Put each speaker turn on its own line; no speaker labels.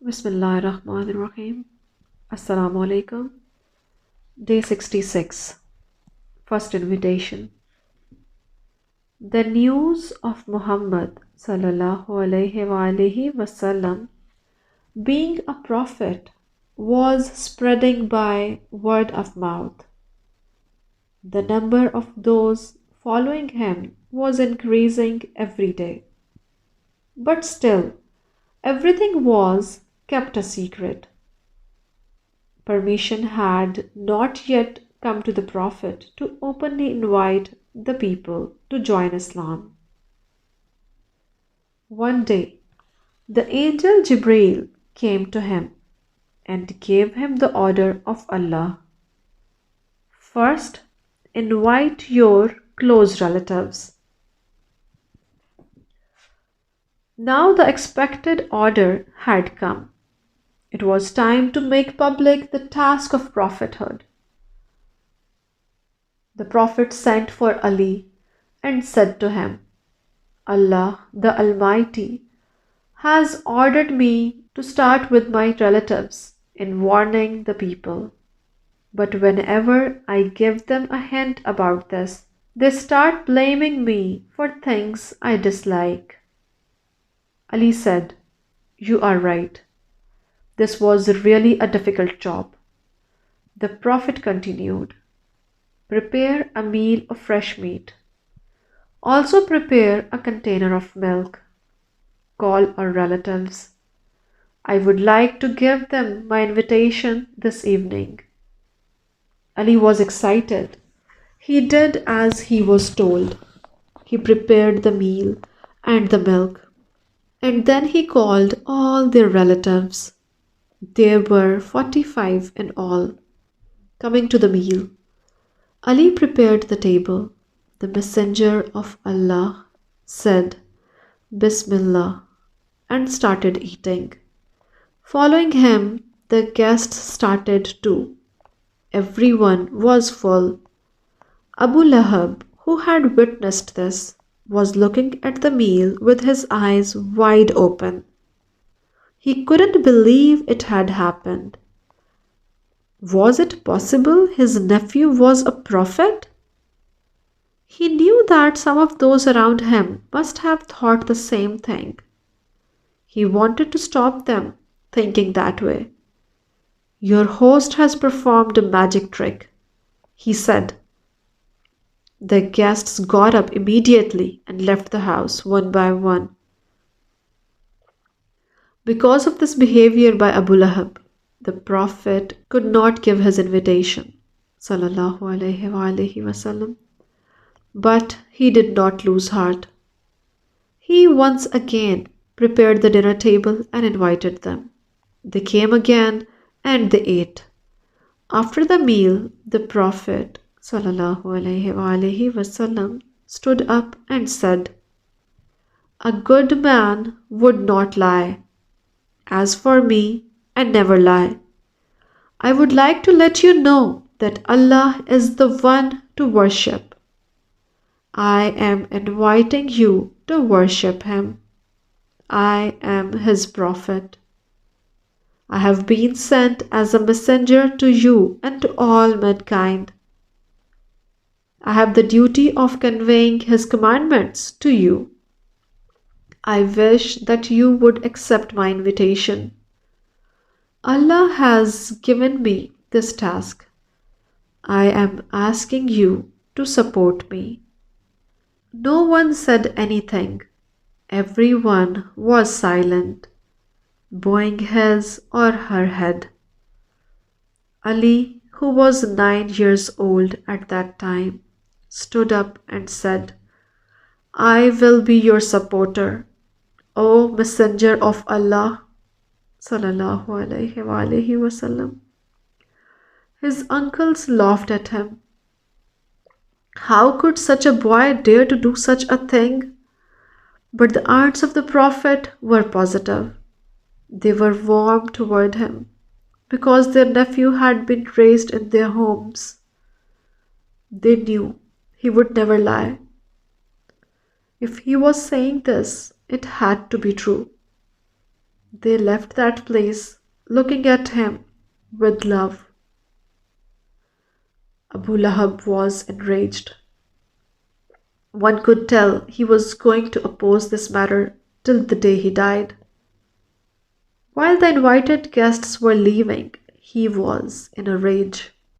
Bismillahirrahmanirrahim. Assalamu alaikum. Day 66. First invitation. The news of Muhammad SAWW being a prophet was spreading by word of mouth. The number of those following him was increasing every day. But still, everything was kept a secret. Permission had not yet come to the Prophet to openly invite the people to join Islam. One day, the angel Jibreel came to him and gave him the order of Allah. First, invite your close relatives. Now the expected order had come. It was time to make public the task of prophethood. The Prophet sent for Ali and said to him, Allah the Almighty has ordered me to start with my relatives in warning the people. But whenever I give them a hint about this, they start blaming me for things I dislike. Ali said, You are right. This was really a difficult job. The Prophet continued, Prepare a meal of fresh meat. Also prepare a container of milk. Call our relatives. I would like to give them my invitation this evening. Ali was excited. He did as he was told. He prepared the meal and the milk, and then he called all their relatives. There were 45 in all. Coming to the meal, Ali prepared the table. The Messenger of Allah said, Bismillah, and started eating. Following him, the guests started too. Everyone was full. Abu Lahab, who had witnessed this, was looking at the meal with his eyes wide open. He couldn't believe it had happened. Was it possible his nephew was a prophet? He knew that some of those around him must have thought the same thing. He wanted to stop them thinking that way. Your host has performed a magic trick, he said. The guests got up immediately and left the house one by one. Because of this behavior by Abu Lahab, the Prophet could not give his invitation, sallallahu alaihi wasallam. But he did not lose heart. He once again prepared the dinner table and invited them. They came again and they ate. After the meal, the Prophet sallallahu alaihi wasallam stood up and said, A good man would not lie. As for me, I never lie. I would like to let you know that Allah is the one to worship. I am inviting you to worship Him. I am His Prophet. I have been sent as a messenger to you and to all mankind. I have the duty of conveying His commandments to you. I wish that you would accept my invitation. Allah has given me this task. I am asking you to support me. No one said anything. Everyone was silent, bowing his or her head. Ali, who was 9 years old at that time, stood up and said, I will be your supporter, O Messenger of Allah, sallallahu alaihi wasallam. His uncles laughed at him. How could such a boy dare to do such a thing? But the aunts of the Prophet were positive. They were warm toward him because their nephew had been raised in their homes. They knew he would never lie. If he was saying this, it had to be true. They left that place looking at him with love. Abu Lahab was enraged. One could tell he was going to oppose this matter till the day he died. While the invited guests were leaving, he was in a rage.